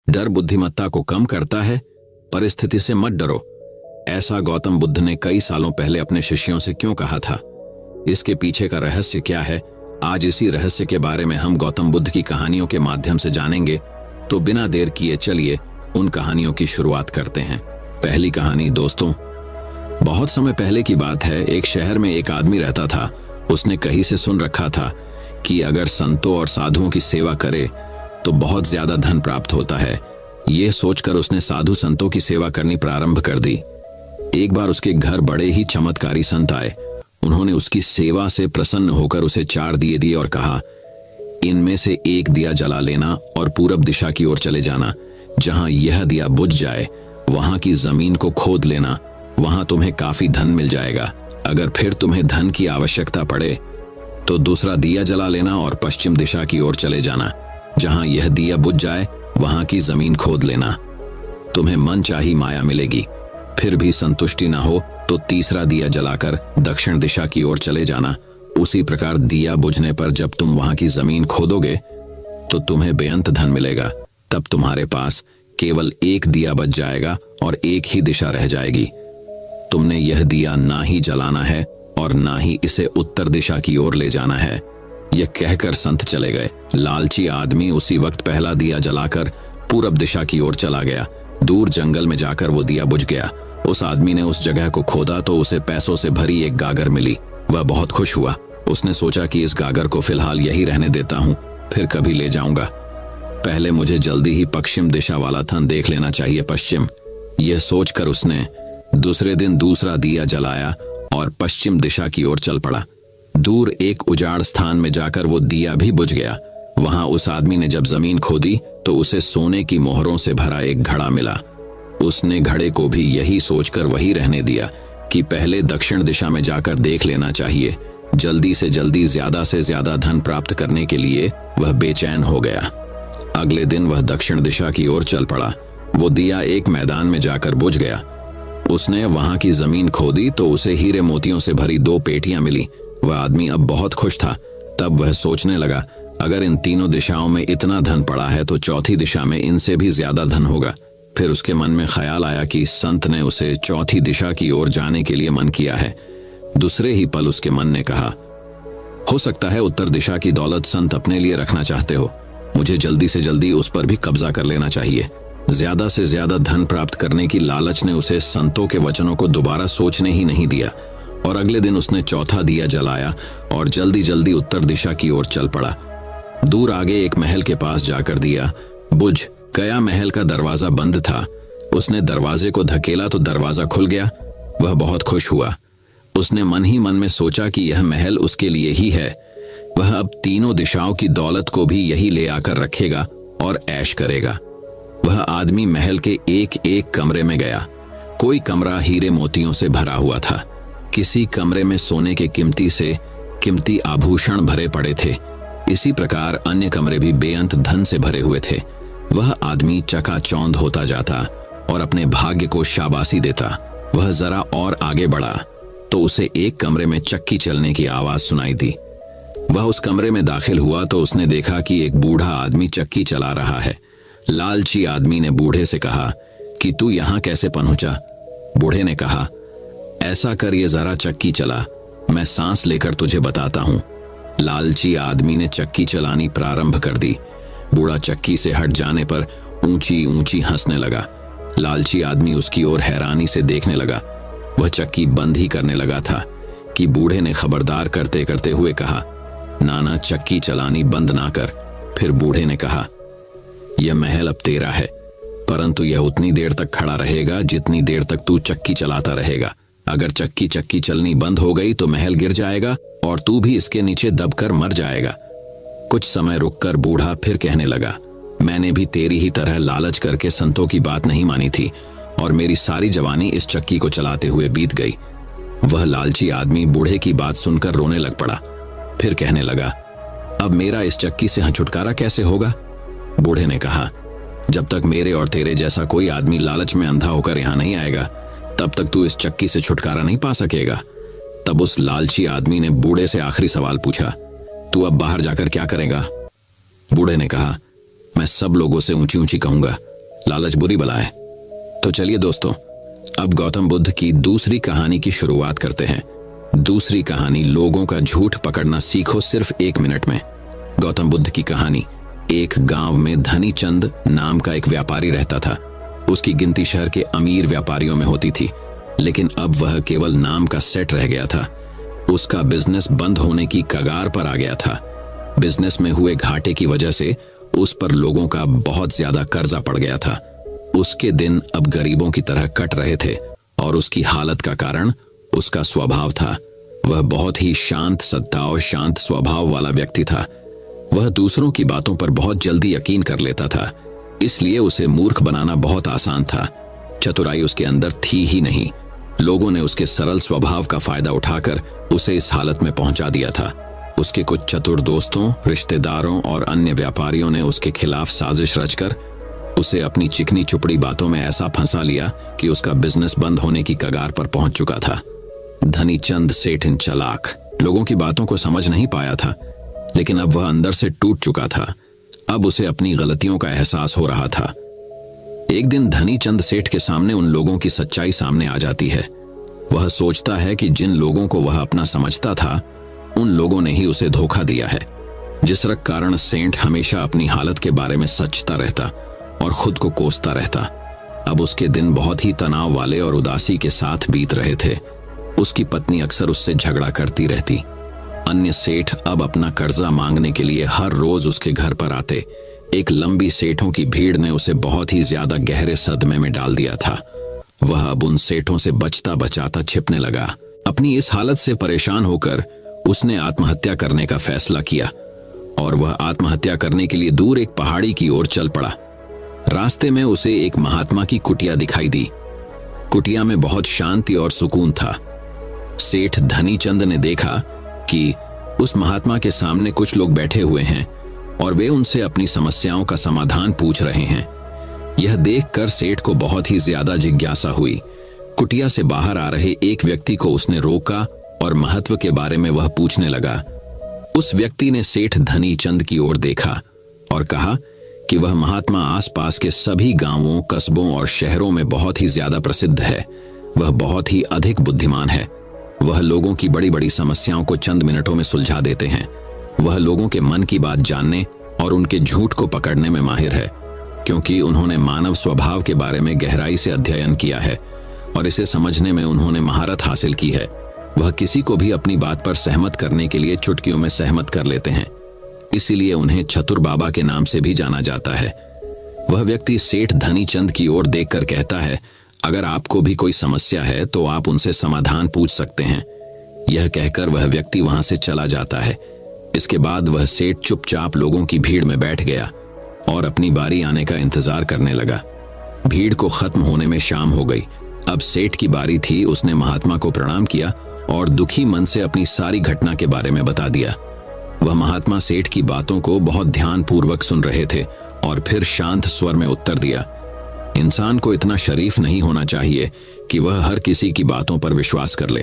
डर बुद्धिमत्ता को कम करता है, परिस्थिति से मत डरो। ऐसा गौतम बुद्ध ने कई सालों पहले अपने शिष्यों से क्यों कहा था? इसके पीछे का रहस्य क्या है? आज इसी रहस्य के बारे में हम गौतम बुद्ध की कहानियों के माध्यम से जानेंगे। तो बिना देर किए चलिए उन कहानियों की शुरुआत करते हैं। पहली कहानी दोस्तों, बहुत समय पहले की बात है। एक शहर में एक आदमी रहता था। उसने कहीं से सुन रखा था कि अगर संतों और साधुओं की सेवा करे तो बहुत ज्यादा धन प्राप्त होता है। ये सोचकर उसने साधु संतों की सेवा करनी प्रारंभ कर दी। एक बार उसके घर बड़े ही चमत्कारी संत आए। उन्होंने उसकी सेवा से प्रसन्न होकर उसे 4 दिए दिए और कहा, इनमें से एक दिया जला लेना और पूरब दिशा की ओर चले जाना। जहां यह दिया बुझ जाए वहां की जमीन को खोद लेना, वहां तुम्हें काफी धन मिल जाएगा। अगर फिर तुम्हें धन की आवश्यकता पड़े तो दूसरा दिया जला लेना और पश्चिम दिशा की ओर चले जाना। जहां यह दिया बुझ जाए वहां की जमीन खोद लेना, तुम्हें मनचाही माया मिलेगी। फिर भी संतुष्टि ना हो तो तीसरा दिया जलाकर दक्षिण दिशा की ओर चले जाना। उसी प्रकार दिया बुझने पर जब तुम वहां की जमीन खोदोगे तो तुम्हें बेअंत धन मिलेगा। तब तुम्हारे पास केवल एक दिया बच जाएगा और एक ही दिशा रह जाएगी। तुमने यह दिया ना ही जलाना है और ना ही इसे उत्तर दिशा की ओर ले जाना है। यह कहकर संत चले गए। लालची आदमी उसी वक्त पहला दिया जलाकर पूरब दिशा की ओर चला गया। दूर जंगल में जाकर वो दिया बुझ गया। उस आदमी ने उस जगह को खोदा तो उसे पैसों से भरी एक गागर मिली। वह बहुत खुश हुआ। उसने सोचा कि इस गागर को फिलहाल यही रहने देता हूं, फिर कभी ले जाऊंगा। पहले मुझे जल्दी ही पश्चिम दिशा वाला थन देख लेना चाहिए। पश्चिम, यह सोचकर उसने दूसरे दिन दूसरा दिया जलाया और पश्चिम दिशा की ओर चल पड़ा। दूर एक उजाड़ स्थान में जाकर वो दिया भी बुझ गया। वहां उस आदमी ने जब जमीन खोदी तो उसे सोने की मोहरों से भरा एक घड़ा मिला। उसने घड़े को भी यही सोचकर वही रहने दिया कि पहले दक्षिण दिशा में जाकर देख लेना चाहिए। जल्दी से जल्दी ज्यादा से ज्यादा धन प्राप्त करने के लिए वह बेचैन हो गया। अगले दिन वह दक्षिण दिशा की ओर चल पड़ा। वो दिया एक मैदान में जाकर बुझ गया। उसने वहां की जमीन खोदी तो उसे हीरे मोतियों से भरी 2 पेटियां मिली। वह आदमी अब बहुत खुश था। तब वह सोचने लगा, अगर इन तीनों दिशाओं में इतना धन पड़ा है तो चौथी दिशा में इनसे भी ज्यादा धन होगा। फिर उसके मन में ख्याल आया कि संत ने उसे चौथी दिशा की ओर जाने के लिए मन किया है। दूसरे ही पल उसके मन ने कहा, हो सकता है उत्तर दिशा की दौलत संत अपने लिए रखना चाहते हो। मुझे जल्दी से जल्दी उस पर भी कब्जा कर लेना चाहिए। ज्यादा से ज्यादा धन प्राप्त करने की लालच ने उसे संतों के वचनों को दोबारा सोचने ही नहीं दिया और अगले दिन उसने चौथा दिया जलाया और जल्दी जल्दी उत्तर दिशा की ओर चल पड़ा। दूर आगे एक महल के पास जाकर दिया बुझ गया। महल का दरवाजा बंद था। उसने दरवाजे को धकेला तो दरवाजा खुल गया। वह बहुत खुश हुआ। उसने मन ही मन में सोचा कि यह महल उसके लिए ही है। वह अब तीनों दिशाओं की दौलत को भी यही ले आकर रखेगा और ऐश करेगा। वह आदमी महल के एक एक कमरे में गया। कोई कमरा हीरे मोतियों से भरा हुआ था। किसी कमरे में सोने के कीमती आभूषण भरे पड़े थे। इसी प्रकार अन्य कमरे भी बेअंत धन से भरे हुए थे। वह आदमी चकाचौंध होता जाता और अपने भाग्य को शाबाशी देता। वह जरा और आगे बढ़ा तो उसे एक कमरे में चक्की चलने की आवाज सुनाई दी। वह उस कमरे में दाखिल हुआ तो उसने देखा कि एक बूढ़ा आदमी चक्की चला रहा है। लालची आदमी ने बूढ़े से कहा कि तू यहां कैसे पहुंचा? बूढ़े ने कहा, ऐसा कर ये जरा चक्की चला, मैं सांस लेकर तुझे बताता हूं। लालची आदमी ने चक्की चलानी प्रारंभ कर दी। बूढ़ा चक्की से हट जाने पर ऊंची ऊंची हंसने लगा। लालची आदमी उसकी ओर हैरानी से देखने लगा। वह चक्की बंद ही करने लगा था कि बूढ़े ने खबरदार करते करते हुए कहा, नाना चक्की चलानी बंद ना कर। फिर बूढ़े ने कहा, यह महल अब तेरा है, परंतु यह उतनी देर तक खड़ा रहेगा जितनी देर तक तू चक्की चलाता रहेगा। अगर चक्की चलनी बंद हो गई तो महल गिर जाएगा और तू भी इसके नीचे दबकर मर जाएगा। कुछ समय रुककर बूढ़ा फिर कहने लगा, मैंने भी तेरी ही तरह लालच करके संतों की बात नहीं मानी थी और मेरी सारी जवानी इस चक्की को चलाते हुए बीत गई। वह लालची आदमी बूढ़े की बात सुनकर रोने लग पड़ा। फिर कहने लगा, अब मेरा इस चक्की से छुटकारा कैसे होगा? बूढ़े ने कहा, जब तक मेरे और तेरे जैसा कोई आदमी लालच में अंधा होकर यहां नहीं आएगा तब तक तू इस चक्की से छुटकारा नहीं पा सकेगा। तब उस लालची आदमी ने बूढ़े से आखिरी सवाल पूछा, तू अब बाहर जाकर क्या करेगा? बूढ़े ने कहा, मैं सब लोगों से ऊंची ऊंची कहूंगा लालच बुरी बला है। तो चलिए दोस्तों, अब गौतम बुद्ध की दूसरी कहानी की शुरुआत करते हैं। दूसरी कहानी, लोगों का झूठ पकड़ना सीखो सिर्फ 1 मिनट में। गौतम बुद्ध की कहानी। एक गांव में धनी चंद नाम का एक व्यापारी रहता था। उसकी गिनती शहर के अमीर व्यापारियों में होती थी, लेकिन अब वह केवल नाम का सेट रह गया था। उसका बिजनेस बंद होने की कगार पर आ गया था। बिजनेस में हुए घाटे की वजह से उस पर लोगों का बहुत ज्यादा कर्जा पड़ गया था। उसके दिन अब गरीबों की तरह कट रहे थे और उसकी हालत का कारण उसका स्वभाव था। वह बहुत ही शांत सत्ता और शांत स्वभाव वाला व्यक्ति था। वह दूसरों की बातों पर बहुत जल्दी यकीन कर लेता था, इसलिए उसे मूर्ख बनाना बहुत आसान था। चतुराई उसके अंदर थी ही नहीं। लोगों ने उसके सरल स्वभाव का फायदा उठाकर उसे इस हालत में पहुंचा दिया था। उसके कुछ चतुर दोस्तों, रिश्तेदारों और अन्य व्यापारियों ने उसके खिलाफ साजिश रचकर उसे अपनी चिकनी चुपड़ी बातों में ऐसा फंसा लिया कि उसका बिजनेस बंद होने की कगार पर पहुंच चुका था। धनी चंद सेठ इन चालाक लोगों की बातों को समझ नहीं पाया था, लेकिन अब वह अंदर से टूट चुका था। अब उसे अपनी गलतियों का एहसास हो रहा था। एक दिन धनी चंद सेठ के सामने उन लोगों की सच्चाई सामने आ जाती है। वह सोचता है कि जिन लोगों को वह अपना समझता था, उन लोगों ने ही उसे धोखा दिया है, जिस कारण सेठ हमेशा अपनी हालत के बारे में सोचता रहता और खुद को कोसता रहता। अब उसके दिन बहुत ही तनाव वाले और उदासी के साथ बीत रहे थे। उसकी पत्नी अक्सर उससे झगड़ा करती रहती। अन्य सेठ अब अपना कर्जा मांगने के लिए हर रोज उसके घर पर आते। एक लंबी सेठों की भीड़ ने उसे बहुत ही ज्यादा गहरे सदमे में डाल दिया था। वह अब उन सेठों से बचता बचाता छिपने लगा। अपनी इस हालत से परेशान होकर उसने आत्महत्या करने का फैसला किया और वह आत्महत्या करने के लिए दूर एक पहाड़ी की ओर चल पड़ा। रास्ते में उसे एक महात्मा की कुटिया दिखाई दी। कुटिया में बहुत शांति और सुकून था। सेठ धनी चंद ने देखा कि उस महात्मा के सामने कुछ लोग बैठे हुए हैं और वे उनसे अपनी समस्याओं का समाधान पूछ रहे हैं। यह देखकर सेठ को बहुत ही ज्यादा जिज्ञासा हुई। कुटिया से बाहर आ रहे एक व्यक्ति को उसने रोका और महत्व के बारे में वह पूछने लगा। उस व्यक्ति ने सेठ धनी चंद की ओर देखा और कहा कि वह महात्मा आसपास के सभी गांवों, कस्बों और शहरों में बहुत ही ज्यादा प्रसिद्ध है। वह बहुत ही अधिक बुद्धिमान है। वह लोगों की बड़ी बड़ी समस्याओं को चंद मिनटों में सुलझा देते हैं। वह लोगों के मन की बात जानने और उनके झूठ को पकड़ने में माहिर है, क्योंकि उन्होंने मानव स्वभाव के बारे में गहराई से अध्ययन किया है और इसे समझने में उन्होंने महारत हासिल की है। वह किसी को भी अपनी बात पर सहमत करने के लिए चुटकियों में सहमत कर लेते हैं, इसीलिए उन्हें चतुर बाबा के नाम से भी जाना जाता है। वह व्यक्ति सेठ धनी चंद की ओर देखकर कहता है, अगर आपको भी कोई समस्या है तो आप उनसे समाधान पूछ सकते हैं। यह कहकर वह व्यक्ति वहां से चला जाता है। इसके बाद वह सेठ चुपचाप लोगों की भीड़ में बैठ गया और अपनी बारी आने का इंतजार करने लगा। भीड़ को खत्म होने में शाम हो गई। अब सेठ की बारी थी। उसने महात्मा को प्रणाम किया और दुखी मन से अपनी सारी घटना के बारे में बता दिया। वह महात्मा सेठ की बातों को बहुत ध्यानपूर्वक सुन रहे थे और फिर शांत स्वर में उत्तर दिया, इंसान को इतना शरीफ नहीं होना चाहिए कि वह हर किसी की बातों पर विश्वास कर ले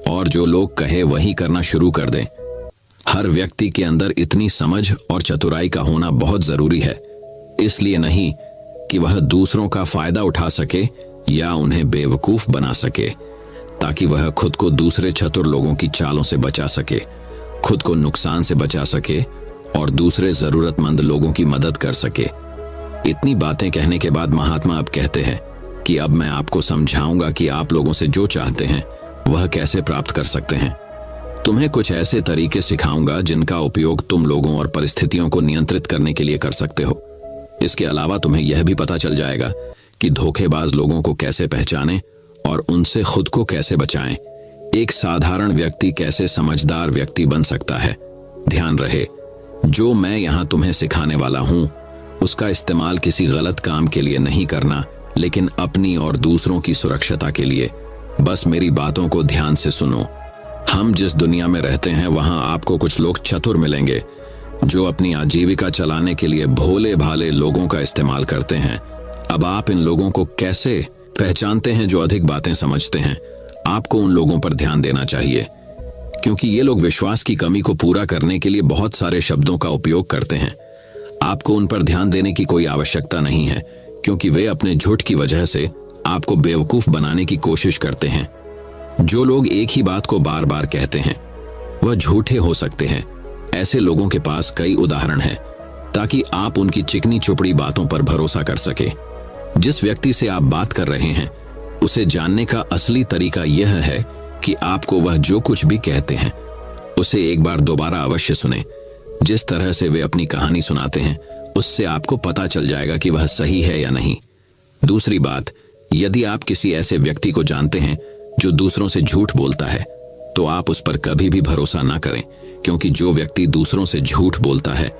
और जो लोग कहे वही करना शुरू कर दें। हर व्यक्ति के अंदर इतनी समझ और चतुराई का होना बहुत जरूरी है, इसलिए नहीं कि वह दूसरों का फायदा उठा सके या उन्हें बेवकूफ बना सके, ताकि वह खुद को दूसरे चतुर लोगों की चालों से बचा सके, खुद को नुकसान से बचा सके और दूसरे जरूरतमंद लोगों की मदद कर सके। इतनी बातें कहने के बाद महात्मा अब कहते हैं कि अब मैं आपको समझाऊंगा कि आप लोगों से जो चाहते हैं वह कैसे प्राप्त कर सकते हैं। तुम्हें कुछ ऐसे तरीके सिखाऊंगा जिनका उपयोग तुम लोगों और परिस्थितियों को नियंत्रित करने के लिए कर सकते हो। इसके अलावा तुम्हें यह भी पता चल जाएगा कि धोखेबाज लोगों को कैसे पहचानें और उनसे खुद को कैसे बचाएं। एक साधारण व्यक्ति कैसे समझदार व्यक्ति बन सकता है। ध्यान रहे, जो मैं यहां तुम्हें सिखाने वाला हूं उसका इस्तेमाल किसी गलत काम के लिए नहीं करना, लेकिन अपनी और दूसरों की सुरक्षता के लिए। बस मेरी बातों को ध्यान से सुनो। हम जिस दुनिया में रहते हैं वहां आपको कुछ लोग चतुर मिलेंगे जो अपनी आजीविका चलाने के लिए भोले भाले लोगों का इस्तेमाल करते हैं। अब आप इन लोगों को कैसे पहचानते हैं जो अधिक बातें समझते हैं? आपको उन लोगों पर ध्यान देना चाहिए, क्योंकि ये लोग विश्वास की कमी को पूरा करने के लिए बहुत सारे शब्दों का उपयोग करते हैं। आपको उन पर ध्यान देने की कोई आवश्यकता नहीं है, क्योंकि वे अपने झूठ की वजह से आपको बेवकूफ बनाने की कोशिश करते हैं। जो लोग एक ही बात को बार बार कहते हैं वह झूठे हो सकते हैं। ऐसे लोगों के पास कई उदाहरण हैं ताकि आप उनकी चिकनी चुपड़ी बातों पर भरोसा कर सके। जिस व्यक्ति से आप बात कर रहे हैं उसे जानने का असली तरीका यह है कि आपको वह जो कुछ भी कहते हैं उसे एक बार दोबारा अवश्य सुने। जिस तरह से वे अपनी कहानी सुनाते हैं उससे आपको पता चल जाएगा कि वह सही है या नहीं। दूसरी बात, यदि आप किसी ऐसे व्यक्ति को जानते हैं जो दूसरों से झूठ बोलता है तो आप उस पर कभी भी भरोसा ना करें, क्योंकि जो व्यक्ति दूसरों से झूठ बोलता है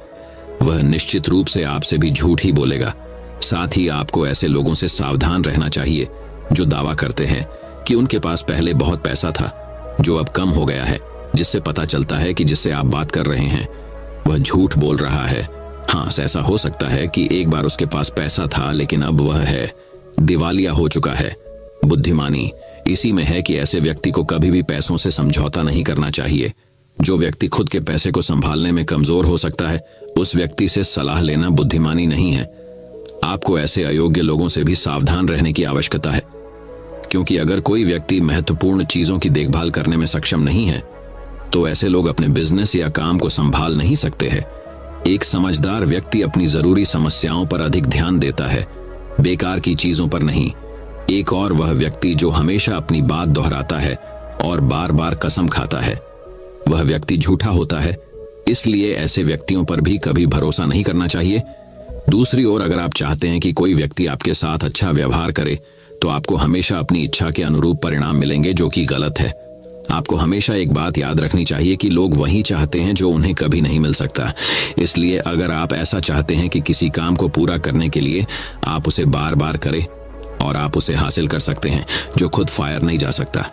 वह निश्चित रूप से आपसे भी झूठ ही बोलेगा। साथ ही आपको ऐसे लोगों से सावधान रहना चाहिए जो दावा करते हैं कि उनके पास पहले बहुत पैसा था जो अब कम हो गया है, जिससे पता चलता है कि जिससे आप बात कर रहे हैं वह झूठ बोल रहा है। हाँ, ऐसा हो सकता है कि एक बार उसके पास पैसा था लेकिन अब वह है दिवालिया हो चुका है। बुद्धिमानी इसी में है कि ऐसे व्यक्ति को कभी भी पैसों से समझौता नहीं करना चाहिए। जो व्यक्ति खुद के पैसे को संभालने में कमजोर हो सकता है उस व्यक्ति से सलाह लेना बुद्धिमानी नहीं है। आपको ऐसे अयोग्य लोगों से भी सावधान रहने की आवश्यकता है, क्योंकि अगर कोई व्यक्ति महत्वपूर्ण चीजों की देखभाल करने में सक्षम नहीं है तो ऐसे लोग अपने बिजनेस या काम को संभाल नहीं सकते हैं। एक समझदार व्यक्ति अपनी जरूरी समस्याओं पर अधिक ध्यान देता है, बेकार की चीजों पर नहीं। एक और वह व्यक्ति जो हमेशा अपनी बात दोहराता है और बार बार कसम खाता है वह व्यक्ति झूठा होता है। इसलिए ऐसे व्यक्तियों पर भी कभी भरोसा नहीं करना चाहिए। दूसरी ओर, अगर आप चाहते हैं कि कोई व्यक्ति आपके साथ अच्छा व्यवहार करे तो आपको हमेशा अपनी इच्छा के अनुरूप परिणाम मिलेंगे, जो कि गलत है। आपको हमेशा एक बात याद रखनी चाहिए कि लोग वही चाहते हैं जो उन्हें कभी नहीं मिल सकता। इसलिए अगर आप ऐसा चाहते हैं कि किसी काम को पूरा करने के लिए आप उसे बार बार करें और आप उसे हासिल कर सकते हैं जो खुद फायर नहीं जा सकता।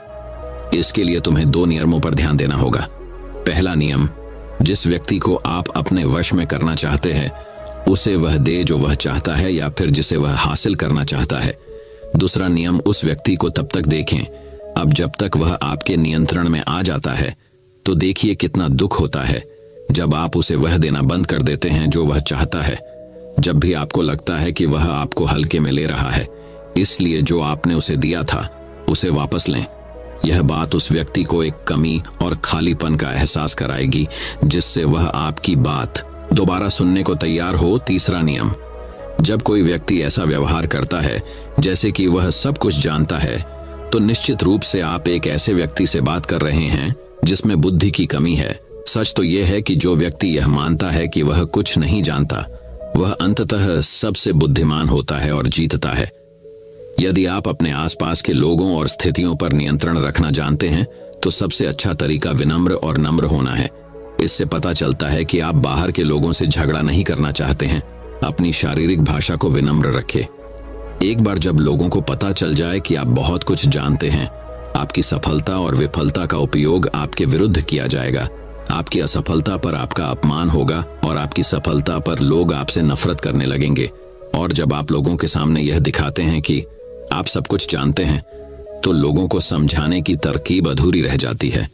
इसके लिए तुम्हें 2 नियमों पर ध्यान देना होगा। पहला नियम, जिस व्यक्ति को आप अपने वश में करना चाहते हैं उसे वह दे जो वह चाहता है या फिर जिसे वह हासिल करना चाहता है। दूसरा नियम, उस व्यक्ति को तब तक देखें अब जब तक वह आपके नियंत्रण में आ जाता है। तो देखिए कितना दुख होता है जब आप उसे वह देना बंद कर देते हैं जो वह चाहता है, जब भी आपको लगता है कि वह आपको हल्के में ले रहा है। इसलिए जो आपने उसे दिया था उसे वापस लें। यह बात उस व्यक्ति को एक कमी और खालीपन का एहसास कराएगी जिससे वह आपकी बात दोबारा सुनने को तैयार हो। तीसरा नियम, जब कोई व्यक्ति ऐसा व्यवहार करता है जैसे कि वह सब कुछ जानता है तो निश्चित रूप से आप एक ऐसे व्यक्ति से बात कर रहे हैं जिसमें बुद्धि की कमी है। सच तो यह है कि जो व्यक्ति यह मानता है कि वह कुछ नहीं जानता वह अंततः सबसे बुद्धिमान होता है और जीतता है। यदि आप अपने आसपास के लोगों और स्थितियों पर नियंत्रण रखना जानते हैं तो सबसे अच्छा तरीका विनम्र और नम्र होना है। इससे पता चलता है कि आप बाहर के लोगों से झगड़ा नहीं करना चाहते हैं। अपनी शारीरिक भाषा को विनम्र रखें। एक बार जब लोगों को पता चल जाए कि आप बहुत कुछ जानते हैं, आपकी सफलता और विफलता का उपयोग आपके विरुद्ध किया जाएगा। आपकी असफलता पर आपका अपमान होगा और आपकी सफलता पर लोग आपसे नफरत करने लगेंगे। और जब आप लोगों के सामने यह दिखाते हैं कि आप सब कुछ जानते हैं तो लोगों को समझाने की तरकीब अधूरी रह जाती है।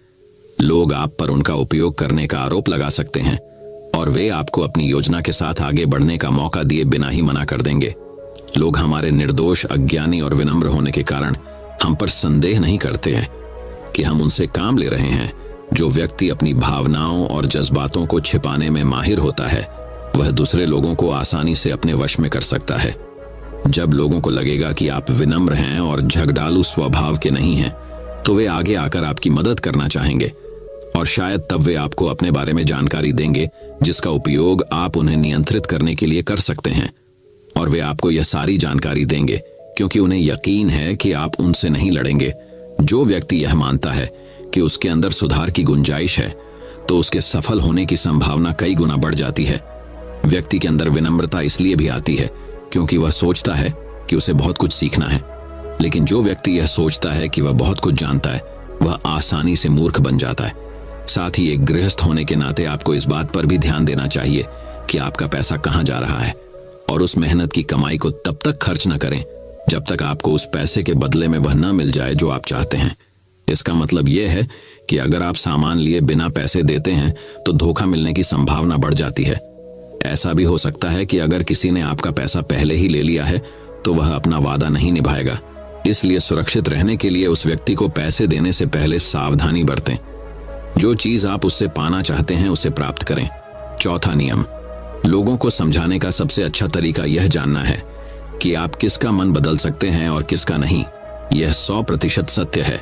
लोग आप पर उनका उपयोग करने का आरोप लगा सकते हैं और वे आपको अपनी योजना के साथ आगे बढ़ने का मौका दिए बिना ही मना कर देंगे। लोग हमारे निर्दोष, अज्ञानी और विनम्र होने के कारण हम पर संदेह नहीं करते हैं कि हम उनसे काम ले रहे हैं। जो व्यक्ति अपनी भावनाओं और जज्बातों को छिपाने में माहिर होता है वह दूसरे लोगों को आसानी से अपने वश में कर सकता है। जब लोगों को लगेगा कि आप विनम्र हैं और झगड़ालू स्वभाव के नहीं हैं तो वे आगे आकर आपकी मदद करना चाहेंगे और शायद तब वे आपको अपने बारे में जानकारी देंगे जिसका उपयोग आप उन्हें नियंत्रित करने के लिए कर सकते हैं। और वे आपको यह सारी जानकारी देंगे क्योंकि उन्हें यकीन है कि आप उनसे नहीं लड़ेंगे। जो व्यक्ति यह मानता है कि उसके अंदर सुधार की गुंजाइश है तो उसके सफल होने की संभावना कई गुना बढ़ जाती है। व्यक्ति के अंदर विनम्रता इसलिए भी आती है क्योंकि वह सोचता है कि उसे बहुत कुछ सीखना है, लेकिन जो व्यक्ति यह सोचता है कि वह बहुत कुछ जानता है वह आसानी से मूर्ख बन जाता है। साथ ही एक गृहस्थ होने के नाते आपको इस बात पर भी ध्यान देना चाहिए कि आपका पैसा कहाँ जा रहा है और उस मेहनत की कमाई को तब तक खर्च न करें जब तक आपको उस पैसे के बदले में वह न मिल जाए जो आप चाहते हैं। इसका मतलब यह है कि अगर आप सामान लिए बिना पैसे देते हैं तो धोखा मिलने की संभावना बढ़ जाती है। ऐसा भी हो सकता है कि अगर किसी ने आपका पैसा पहले ही ले लिया है तो वह अपना वादा नहीं निभाएगा। इसलिए सुरक्षित रहने के लिए उस व्यक्ति को पैसे देने से पहले सावधानी बरतें। जो चीज आप उससे पाना चाहते हैं उसे प्राप्त करें। चौथा नियम, लोगों को समझाने का सबसे अच्छा तरीका यह जानना है कि आप किसका मन बदल सकते हैं और किसका नहीं। यह 100% सत्य है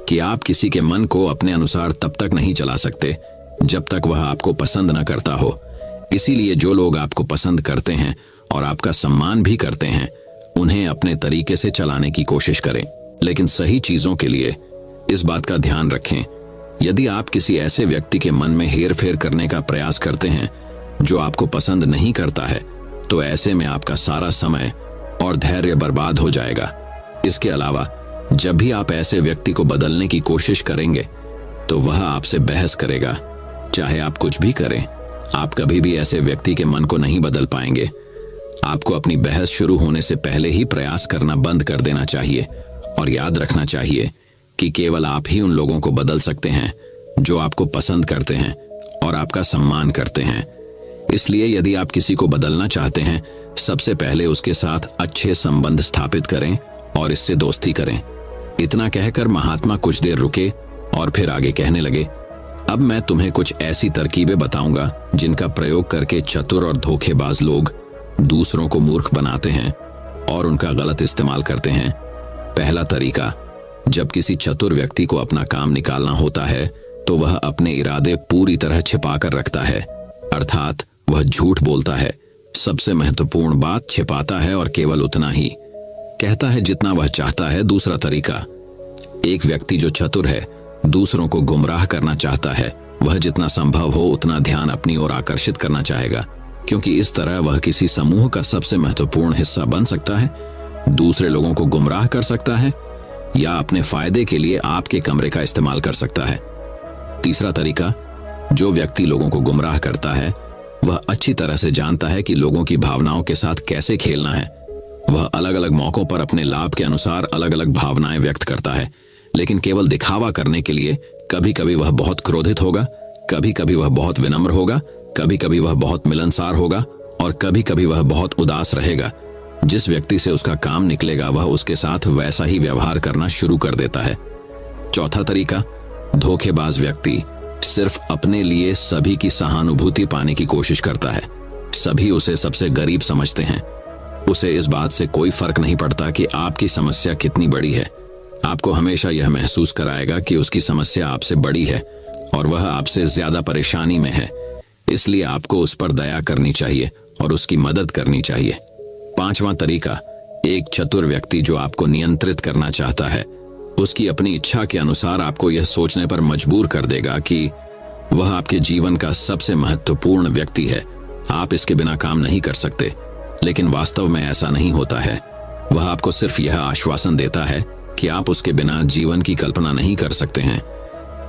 कि आप किसी के मन को अपने अनुसार तब तक नहीं चला सकते जब तक वह आपको पसंद न करता हो। इसीलिए जो लोग आपको पसंद करते हैं और आपका सम्मान भी करते हैं, उन्हें अपने तरीके से चलाने की कोशिश करें। लेकिन सही चीजों के लिए इस बात का ध्यान रखें, यदि आप किसी ऐसे व्यक्ति के मन में हेर फेर करने का प्रयास करते हैं जो आपको पसंद नहीं करता है, तो ऐसे में आपका सारा समय और धैर्य बर्बाद हो जाएगा। इसके अलावा जब भी आप ऐसे व्यक्ति को बदलने की कोशिश करेंगे तो वह आपसे बहस करेगा। चाहे आप कुछ भी करें, आप कभी भी ऐसे व्यक्ति के मन को नहीं बदल पाएंगे। आपको अपनी बहस शुरू होने से पहले ही प्रयास करना बंद कर देना चाहिए और याद रखना चाहिए कि केवल आप ही उन लोगों को बदल सकते हैं जो आपको पसंद करते हैं और आपका सम्मान करते हैं। इसलिए यदि आप किसी को बदलना चाहते हैं, सबसे पहले उसके साथ अच्छे संबंध स्थापित करें और इससे दोस्ती करें। इतना कहकर महात्मा कुछ देर रुके और फिर आगे कहने लगे, अब मैं तुम्हें कुछ ऐसी तरकीबें बताऊंगा जिनका प्रयोग करके चतुर और धोखेबाज लोग दूसरों को मूर्ख बनाते हैं और उनका गलत इस्तेमाल करते हैं। पहला तरीका, जब किसी चतुर व्यक्ति को अपना काम निकालना होता है तो वह अपने इरादे पूरी तरह छिपा कर रखता है, अर्थात वह झूठ बोलता है, सबसे महत्वपूर्ण बात छिपाता है और केवल उतना ही कहता है जितना वह चाहता है। दूसरा तरीका, एक व्यक्ति जो चतुर है, दूसरों को गुमराह करना चाहता है, वह जितना संभव हो उतना ध्यान अपनी ओर आकर्षित करना चाहेगा, क्योंकि इस तरह वह किसी समूह का सबसे महत्वपूर्ण हिस्सा बन सकता है, दूसरे लोगों को गुमराह कर सकता है या अपने फायदे के लिए आपके कमरे का इस्तेमाल कर सकता है। तीसरा तरीका, जो व्यक्ति लोगों को गुमराह करता है वह अच्छी तरह से जानता है कि लोगों की भावनाओं के साथ कैसे खेलना है। वह अलग अलग मौकों पर अपने लाभ के अनुसार अलग अलग भावनाएं व्यक्त करता है, लेकिन केवल दिखावा करने के लिए। कभी कभी वह बहुत क्रोधित होगा, कभी कभी वह बहुत विनम्र होगा, कभी कभी वह बहुत मिलनसार होगा और कभी कभी वह बहुत उदास रहेगा। जिस व्यक्ति से उसका काम निकलेगा वह उसके साथ वैसा ही व्यवहार करना शुरू कर देता है। चौथा तरीका, धोखेबाज व्यक्ति सिर्फ अपने लिए सभी की सहानुभूति पाने की कोशिश करता है। सभी उसे सबसे गरीब समझते हैं। उसे इस बात से कोई फर्क नहीं पड़ता कि आपकी समस्या कितनी बड़ी है। आपको हमेशा यह महसूस कराएगा कि उसकी समस्या आपसे बड़ी है और वह आपसे ज्यादा परेशानी में है, इसलिए आपको उस पर दया करनी चाहिए और उसकी मदद करनी चाहिए। पांचवा तरीका, एक चतुर व्यक्ति जो आपको नियंत्रित करना चाहता है, उसकी अपनी इच्छा के अनुसार आपको यह सोचने पर मजबूर कर देगा कि वह आपके जीवन का सबसे महत्वपूर्ण व्यक्ति है, आप इसके बिना काम नहीं कर सकते। लेकिन वास्तव में ऐसा नहीं होता है। वह आपको सिर्फ यह आश्वासन देता है कि आप उसके बिना जीवन की कल्पना नहीं कर सकते हैं।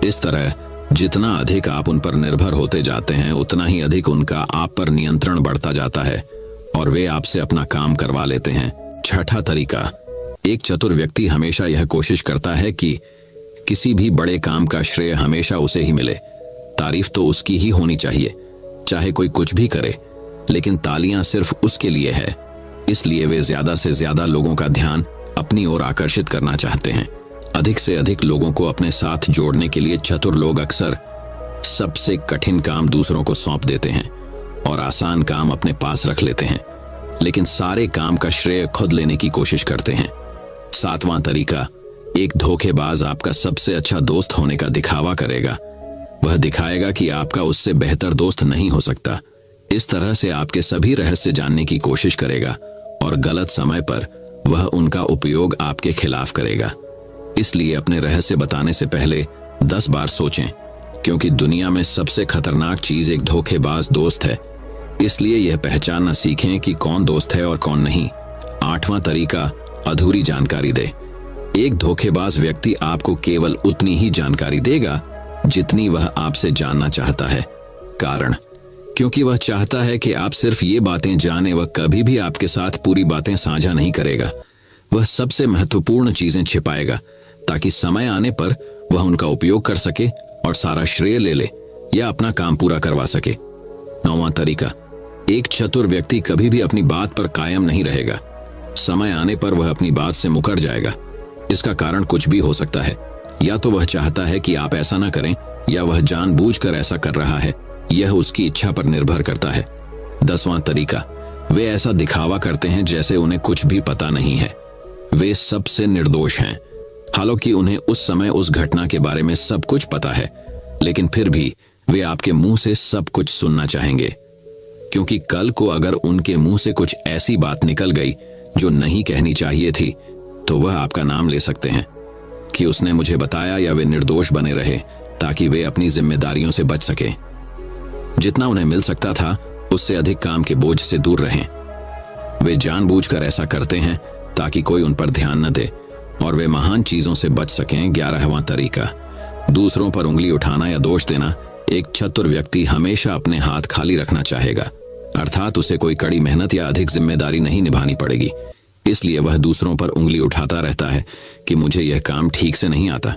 इस तरह जितना अधिक आप उन पर निर्भर होते जाते हैं, उतना ही अधिक उनका आप पर नियंत्रण बढ़ता जाता है और वे आपसे अपना काम करवा लेते हैं। छठा तरीका, एक चतुर व्यक्ति हमेशा यह कोशिश करता है कि किसी भी बड़े काम का श्रेय हमेशा उसे ही मिले। तारीफ तो उसकी ही होनी चाहिए, चाहे कोई कुछ भी करे, लेकिन तालियां सिर्फ उसके लिए है। इसलिए वे ज्यादा से ज्यादा लोगों का ध्यान अपनी ओर आकर्षित करना चाहते हैं। अधिक से अधिक लोगों को अपने साथ जोड़ने के लिए चतुर लोग अक्सर सबसे कठिन काम दूसरों को सौंप देते हैं और आसान काम अपने पास रख लेते हैं, लेकिन सारे काम का श्रेय खुद लेने की कोशिश करते हैं। सातवां तरीका, एक धोखेबाज आपका सबसे अच्छा दोस्त होने का दिखावा करेगा। वह दिखाएगा कि आपका उससे बेहतर दोस्त नहीं हो सकता। इस तरह से आपके सभी रहस्य जानने की कोशिश करेगा और गलत समय पर वह उनका उपयोग आपके खिलाफ करेगा। इसलिए अपने रहस्य बताने से पहले 10 बार सोचें, क्योंकि दुनिया में सबसे खतरनाक चीज एक धोखेबाज दोस्त है। इसलिए यह पहचानना सीखें कि कौन दोस्त है और कौन नहीं। आठवां तरीका, अधूरी जानकारी दे। एक धोखेबाज व्यक्ति आपको केवल उतनी ही जानकारी देगा जितनी वह आपसे जानना चाहता है। कारण, क्योंकि वह चाहता है कि आप सिर्फ ये बातें जानें, वह कभी भी आपके साथ पूरी बातें साझा नहीं करेगा। वह सबसे महत्वपूर्ण चीजें छिपाएगा ताकि समय आने पर वह उनका उपयोग कर सके और सारा श्रेय ले ले या अपना काम पूरा करवा सके। 9वां तरीका, एक चतुर व्यक्ति कभी भी अपनी बात पर कायम नहीं रहेगा। समय आने पर वह अपनी बात से मुकर जाएगा। इसका कारण कुछ भी हो सकता है। या तो वह चाहता है कि आप ऐसा न करें, या वह जानबूझकर ऐसा कर रहा है। यह उसकी इच्छा पर निर्भर करता है। 10वां तरीका, वे ऐसा दिखावा करते हैं जैसे उन्हें कुछ भी पता नहीं है। वे सबसे निर्दोष हैं, हालांकि उन्हें उस समय उस घटना के बारे में सब कुछ पता है, लेकिन फिर भी वे आपके मुंह से सब कुछ सुनना चाहेंगे, क्योंकि कल को अगर उनके मुंह से कुछ ऐसी बात निकल गई जो नहीं कहनी चाहिए थी, तो वह आपका नाम ले सकते हैं कि उसने मुझे बताया, या वे निर्दोष बने रहे ताकि वे अपनी जिम्मेदारियों से बच सकें। जितना उन्हें मिल सकता था उससे अधिक काम के बोझ से दूर रहें। वे जानबूझकर ऐसा करते हैं ताकि कोई उन पर ध्यान न दे और वे महान चीजों से बच सकें। 11वां तरीका, दूसरों पर उंगली उठाना या दोष देना। एक चतुर व्यक्ति हमेशा अपने हाथ खाली रखना चाहेगा, अर्थात उसे कोई कड़ी मेहनत या अधिक जिम्मेदारी नहीं निभानी पड़ेगी। इसलिए वह दूसरों पर उंगली उठाता रहता है कि मुझे यह काम ठीक से नहीं आता।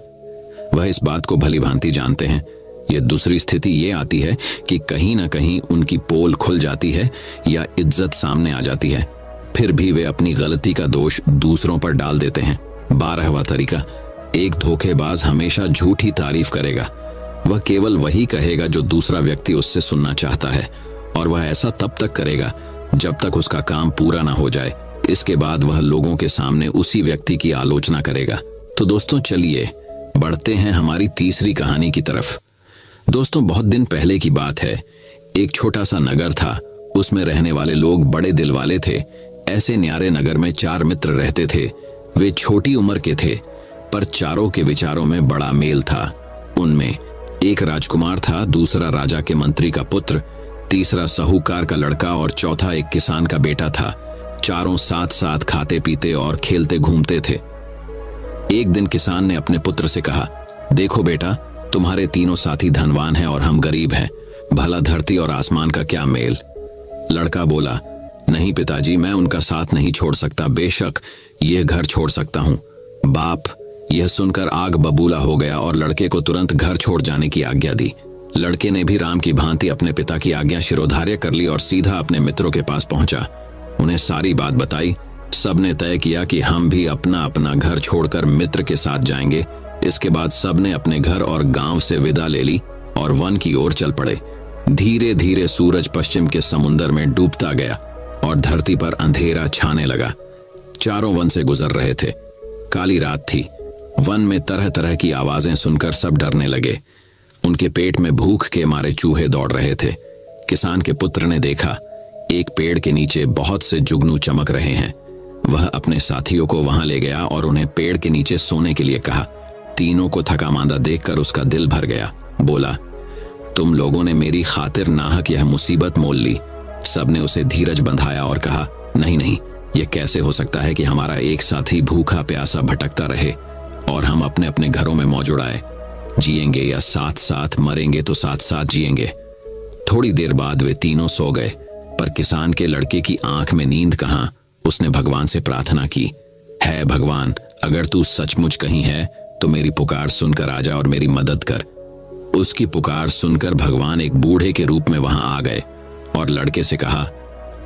वह इस बात को भली भांति जानते हैं। यह दूसरी स्थिति ये आती है कि कहीं ना कहीं उनकी पोल खुल जाती है या इज्जत सामने आ जाती है, फिर भी वे अपनी गलती का दोष दूसरों पर डाल देते हैं। 12वां तरीका, एक धोखेबाज हमेशा झूठी तारीफ करेगा। वह केवल वही कहेगा जो दूसरा व्यक्ति उससे सुनना चाहता है, और वह ऐसा तब तक करेगा जब तक उसका काम पूरा ना हो जाए। इसके बाद वह लोगों के सामने उसी व्यक्ति की आलोचना करेगा। तो दोस्तों, चलिए बढ़ते हैं हमारी तीसरी कहानी की तरफ। दोस्तों, बहुत दिन पहले की बात है। एक छोटा सा नगर था। उसमें रहने वाले लोग बड़े दिल वाले थे। ऐसे न्यारे नगर में 4 मित्र रहते थे। वे छोटी उम्र के थे, पर चारों के विचारों में बड़ा मेल था। उनमें एक राजकुमार था, दूसरा राजा के मंत्री का पुत्र, तीसरा साहूकार का लड़का और चौथा एक किसान का बेटा था। चारों साथ साथ खाते पीते और खेलते घूमते थे। एक दिन किसान ने अपने पुत्र से कहा, देखो बेटा, तुम्हारे तीनों साथी धनवान हैं और हम गरीब हैं। भला धरती और आसमान का क्या मेल। लड़का बोला, नहीं पिताजी, मैं उनका साथ नहीं छोड़ सकता। बेशक यह घर छोड़ सकता हूँ। बाप यह सुनकर आग बबूला हो गया और लड़के को तुरंत घर छोड़ जाने की आज्ञा दी। लड़के ने भी राम की भांति अपने पिता की आज्ञा शिरोधार्य कर ली और सीधा अपने मित्रों के पास पहुंचा। उन्हें सारी बात बताई। सबने तय किया कि हम भी अपना अपना घर छोड़कर मित्र के साथ जाएंगे। इसके बाद सबने अपने घर और गांव से विदा ले ली और वन की ओर चल पड़े। धीरे धीरे सूरज पश्चिम के समुंदर में डूबता गया और धरती पर अंधेरा छाने लगा। चारों वन से गुजर रहे थे। काली रात थी। वन में तरह तरह की आवाजें सुनकर सब डरने लगे। उनके पेट में भूख के मारे चूहे दौड़ रहे थे। किसान के पुत्र ने देखा, एक पेड़ के नीचे बहुत से जुगनू चमक रहे हैं। वह अपने साथियों को वहां ले गया और उन्हें पेड़ के नीचे सोने के लिए कहा। तीनों को थका मांदा देखकर उसका दिल भर गया। बोला, तुम लोगों ने मेरी खातिर नाहक यह मुसीबत मोल ली। सबने उसे धीरज बंधाया और कहा, नहीं नहीं, यह कैसे हो सकता है कि हमारा एक साथी भूखा प्यासा भटकता रहे और हम अपने अपने घरों में मौज उड़ाए। जिएंगे या साथ साथ मरेंगे तो साथ साथ जिएंगे। थोड़ी देर बाद वे तीनों सो गए, पर किसान के लड़के की आंख में नींद कहां। उसने भगवान से प्रार्थना की, है भगवान, अगर तू सचमुच कहीं है तो मेरी पुकार सुनकर आजा और मेरी मदद कर। उसकी पुकार सुनकर भगवान एक बूढ़े के रूप में वहां आ गए और लड़के से कहा,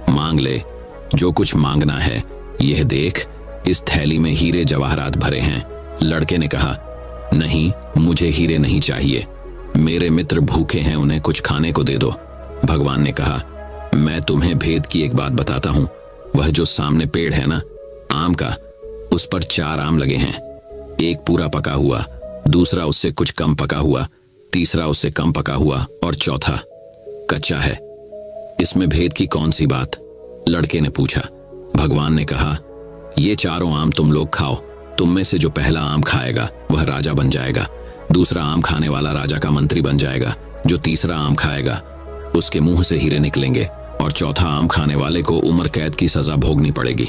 मांग ले जो कुछ मांगना है। यह देख, इस थैली में हीरे जवाहरात भरे हैं। लड़के ने कहा, नहीं, मुझे हीरे नहीं चाहिए। मेरे मित्र भूखे हैं, उन्हें कुछ खाने को दे दो। भगवान ने कहा, मैं तुम्हें भेद की एक बात बताता हूं। वह जो सामने पेड़ है ना, आम का, उस पर 4 आम लगे हैं। एक पूरा पका हुआ, दूसरा उससे कुछ कम पका हुआ, तीसरा उससे कम पका हुआ और चौथा कच्चा है। इसमें भेद की कौन सी बात? लड़के ने पूछा। भगवान ने कहा, ये 4 आम तुम लोग खाओ। तुम में से जो पहला आम खाएगा वह राजा बन जाएगा, दूसरा आम खाने वाला राजा का मंत्री बन जाएगा, जो तीसरा आम खाएगा उसके मुंह से हीरे निकलेंगे और चौथा आम खाने वाले को उम्र कैद की सजा भोगनी पड़ेगी।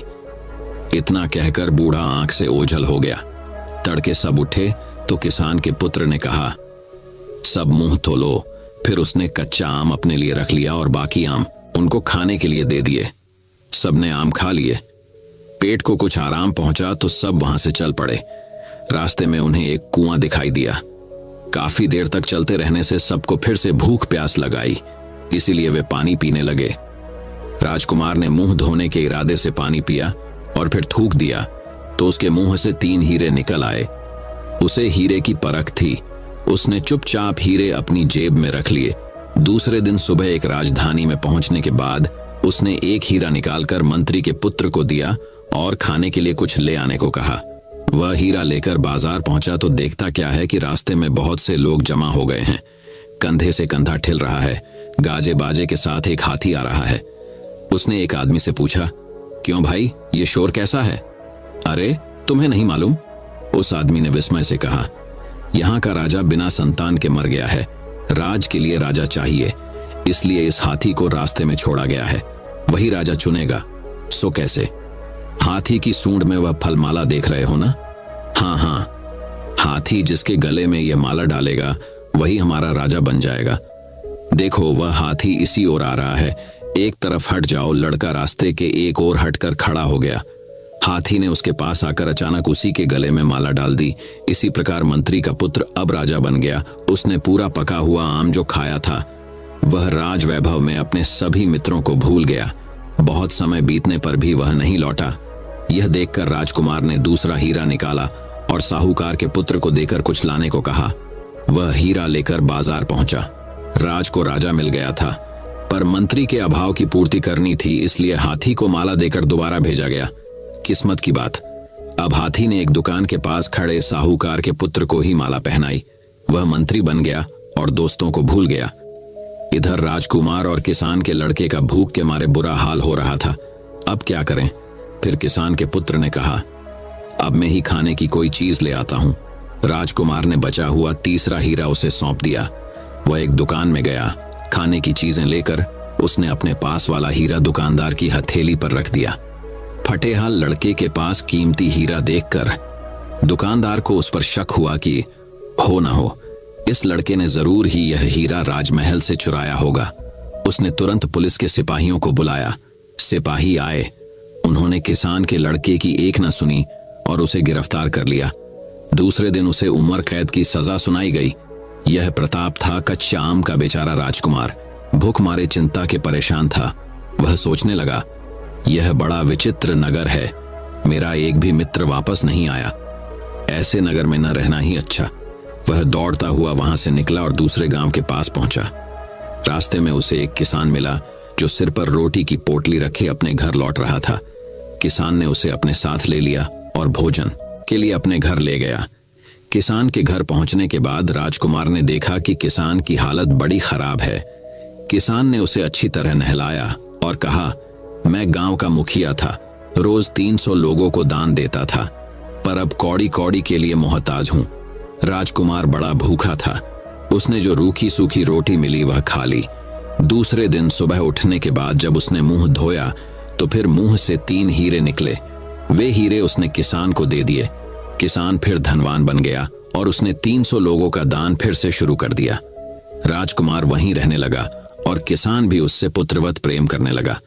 इतना कहकर बूढ़ा आंख से ओझल हो गया। तड़के सब उठे तो किसान के पुत्र ने कहा, सब मुंह धो लो। फिर उसने कच्चा आम अपने लिए रख लिया और बाकी आम उनको खाने के लिए दे दिए। सबने आम खा लिए। पेट को कुछ आराम पहुंचा तो सब वहां से चल पड़े। रास्ते में उन्हें एक कुआं दिखाई दिया। काफी देर तक चलते रहने से सबको फिर से भूख प्यास लगाई, इसीलिए वे पानी पीने लगे। राजकुमार ने मुंह धोने के इरादे से पानी पिया और फिर थूक दिया तो उसके मुंह से 3 हीरे निकल आए। उसे हीरे की परख थी। उसने चुपचाप हीरे अपनी जेब में रख लिए। दूसरे दिन सुबह एक राजधानी में पहुंचने के बाद उसने एक हीरा निकालकर मंत्री के पुत्र को दिया और खाने के लिए कुछ ले आने को कहा। वह हीरा लेकर बाजार पहुंचा तो देखता क्या है कि रास्ते में बहुत से लोग जमा हो गए हैं। कंधे से कंधा ठिल रहा है। गाजे बाजे के साथ एक हाथी आ रहा है। उसने एक आदमी से पूछा, क्यों भाई, ये शोर कैसा है? अरे तुम्हें नहीं मालूम? उस आदमी ने विस्मय से कहा, यहाँ का राजा बिना संतान के मर गया है। राज के लिए राजा चाहिए, इसलिए इस हाथी को रास्ते में छोड़ा गया है। वही राजा चुनेगा। सो कैसे? हाथी की सूंड में वह फलमाला देख रहे हो ना? हाँ, हाथी जिसके गले में यह माला डालेगा वही हमारा राजा बन जाएगा। देखो, वह हाथी इसी ओर आ रहा है। एक तरफ हट जाओ। लड़का रास्ते के एक ओर हटकर खड़ा हो गया। हाथी ने उसके पास आकर अचानक उसी के गले में माला डाल दी। इसी प्रकार मंत्री का पुत्र अब राजा बन गया। उसने पूरा पका हुआ आम जो खाया था, वह राज वैभव में अपने सभी मित्रों को भूल गया। बहुत समय बीतने पर भी वह नहीं लौटा। यह देखकर राजकुमार ने दूसरा हीरा निकाला और साहूकार के पुत्र को देकर कुछ लाने को कहा। वह हीरा लेकर बाजार पहुंचा। राज को राजा मिल गया था, पर मंत्री के अभाव की पूर्ति करनी थी, इसलिए हाथी को माला देकर दोबारा भेजा गया। किस्मत की बात, अब हाथी ने एक दुकान के पास खड़े साहूकार के पुत्र को ही माला पहनाई। वह मंत्री बन गया और दोस्तों को भूल गया। इधर राजकुमार और किसान के लड़के का भूख के मारे बुरा हाल हो रहा था। अब क्या करें? फिर किसान के पुत्र ने कहा, अब मैं ही खाने की कोई चीज ले आता हूं। राजकुमार ने बचा हुआ तीसरा हीरा उसे सौंप दिया। वह एक दुकान में गया। खाने की चीजें लेकर उसने अपने पास वाला हीरा दुकानदार की हथेली पर रख दिया। फटेहाल लड़के के पास कीमती हीरा देखकर दुकानदार को उस पर शक हुआ कि हो ना हो, इस लड़के ने जरूर ही यह हीरा राजमहल से चुराया होगा। उसने तुरंत पुलिस के सिपाहियों को बुलाया। सिपाही आए। उन्होंने किसान के लड़के की एक न सुनी और उसे गिरफ्तार कर लिया। दूसरे दिन उसे उम्र कैद की सजा सुनाई गई। यह प्रताप था कच्चा आम का बेचारा राजकुमार। भूख मारे चिंता के परेशान था। वह सोचने लगा, यह बड़ा विचित्र नगर है। मेरा एक भी मित्र वापस नहीं आया। ऐसे नगर में न रहना ही अच्छा। वह दौड़ता हुआ वहां से निकला और दूसरे गांव के पास पहुंचा। रास्ते में उसे एक किसान मिला जो सिर पर रोटी की पोटली रखे अपने घर लौट रहा था। किसान ने उसे अपने साथ ले लिया और भोजन के लिए अपने घर ले गया। किसान के घर पहुंचने के बाद राजकुमार ने देखा कि किसान की हालत बड़ी खराब है। किसान ने उसे अच्छी तरह नहलाया और कहा, मैं गांव का मुखिया था, रोज 300 लोगों को दान देता था, पर अब कौड़ी कौड़ी के लिए मोहताज हूं। राजकुमार बड़ा भूखा था। उसने जो रूखी सूखी रोटी मिली वह खा ली। दूसरे दिन सुबह उठने के बाद जब उसने मुंह धोया तो फिर मुंह से 3 हीरे निकले। वे हीरे उसने किसान को दे दिए। किसान फिर धनवान बन गया और उसने 300 लोगों का दान फिर से शुरू कर दिया। राजकुमार वहीं रहने लगा और किसान भी उससे पुत्रवत प्रेम करने लगा।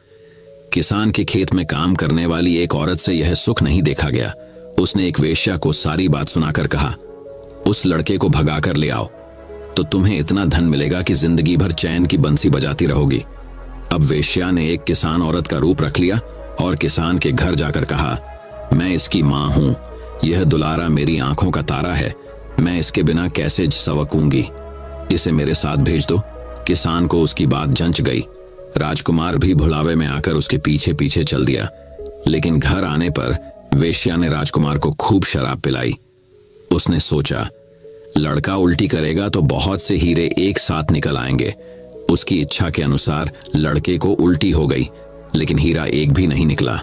किसान के खेत में काम करने वाली एक औरत से यह सुख नहीं देखा गया। उसने एक वेश्या को सारी बात सुनाकर कहा, उस लड़के को भगा कर ले आओ तो तुम्हें इतना धन मिलेगा कि जिंदगी भर चैन की बंसी बजाती रहोगी। अब वेश्या ने एक किसान औरत का रूप रख लिया और किसान के घर जाकर कहा, मैं इसकी मां हूं। यह दुलारा मेरी आंखों का तारा है। मैं इसके बिना कैसे सवकूंगी। इसे मेरे साथ भेज दो। किसान को उसकी बात जंच गई। राजकुमार भी भुलावे में आकर उसके पीछे पीछे चल दिया। लेकिन घर आने पर वेश्या ने राजकुमार को खूब शराब पिलाई। उसने सोचा, लड़का उल्टी करेगा तो बहुत से हीरे एक साथ निकल आएंगे। उसकी इच्छा के अनुसार लड़के को उल्टी हो गई, लेकिन हीरा एक भी नहीं निकला।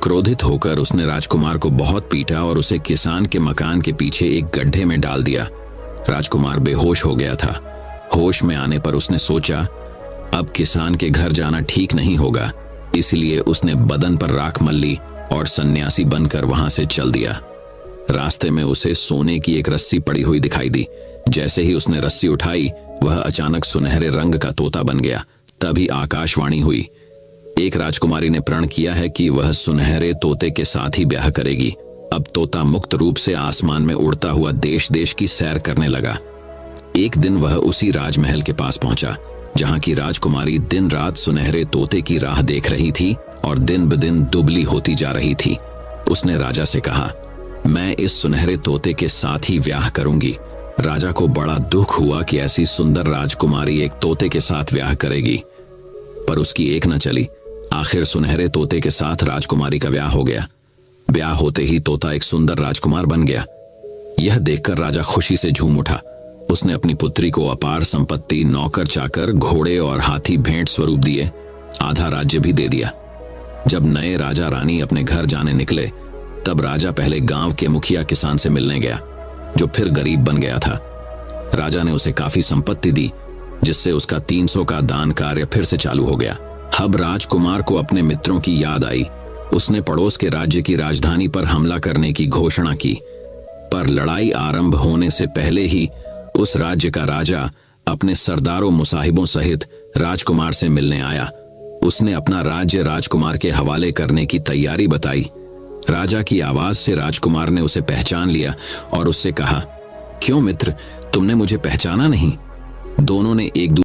क्रोधित होकर उसने राजकुमार को बहुत पीटा और उसे किसान के मकान के पीछे एक गड्ढे में डाल दिया। राजकुमार बेहोश हो गया था। होश में आने पर उसने सोचा, अब किसान के घर जाना ठीक नहीं होगा, इसलिए उसने बदन पर राख मल ली और सन्यासी बनकर वहां से चल दिया। रास्ते में उसे सोने की एक रस्सी पड़ी हुई दिखाई दी। जैसे ही उसने रस्सी उठाई, वह अचानक सुनहरे रंग का तोता बन गया। तभी आकाशवाणी हुई, एक राजकुमारी ने प्रण किया है कि वह सुनहरे तोते के साथ ही ब्याह करेगी। अब तोता मुक्त रूप से आसमान में उड़ता हुआ देश देश की सैर करने लगा। एक दिन वह उसी राजमहल के पास पहुंचा जहां की राजकुमारी दिन रात सुनहरे तोते की राह देख रही थी और दिन ब दिन दुबली होती जा रही थी। उसने राजा से कहा, मैं इस सुनहरे तोते के साथ ही ब्याह करूंगी। राजा को बड़ा दुख हुआ कि ऐसी सुंदर राजकुमारी एक तोते के साथ ब्याह करेगी, पर उसकी एक न चली। आखिर सुनहरे तोते के साथ राजकुमारी का ब्याह हो गया। ब्याह होते ही तोता एक सुंदर राजकुमार बन गया। यह देखकर राजा खुशी से झूम उठा। उसने अपनी पुत्री को अपार संपत्ति, नौकर चाकर, घोड़े और हाथी भेंट स्वरूप दिए, आधा राज्य भी दे दिया। जब नए राजा रानी अपने घर जाने निकले, तब राजा पहले गांव के मुखिया किसान से मिलने गया, जो फिर गरीब बन गया था। राजा ने उसे काफी संपत्ति दी, जिससे उसका 300 का दान कार्य फिर से चालू हो गया। अब राजकुमार को अपने मित्रों की याद आई। उसने पड़ोस के राज्य की राजधानी पर हमला करने की घोषणा की, पर लड़ाई आरंभ होने से पहले ही उस राज्य का राजा अपने सरदारों मुसाहिबों सहित राजकुमार से मिलने आया। उसने अपना राज्य राजकुमार के हवाले करने की तैयारी बताई। राजा की आवाज से राजकुमार ने उसे पहचान लिया और उससे कहा, क्यों मित्र, तुमने मुझे पहचाना नहीं? दोनों ने एक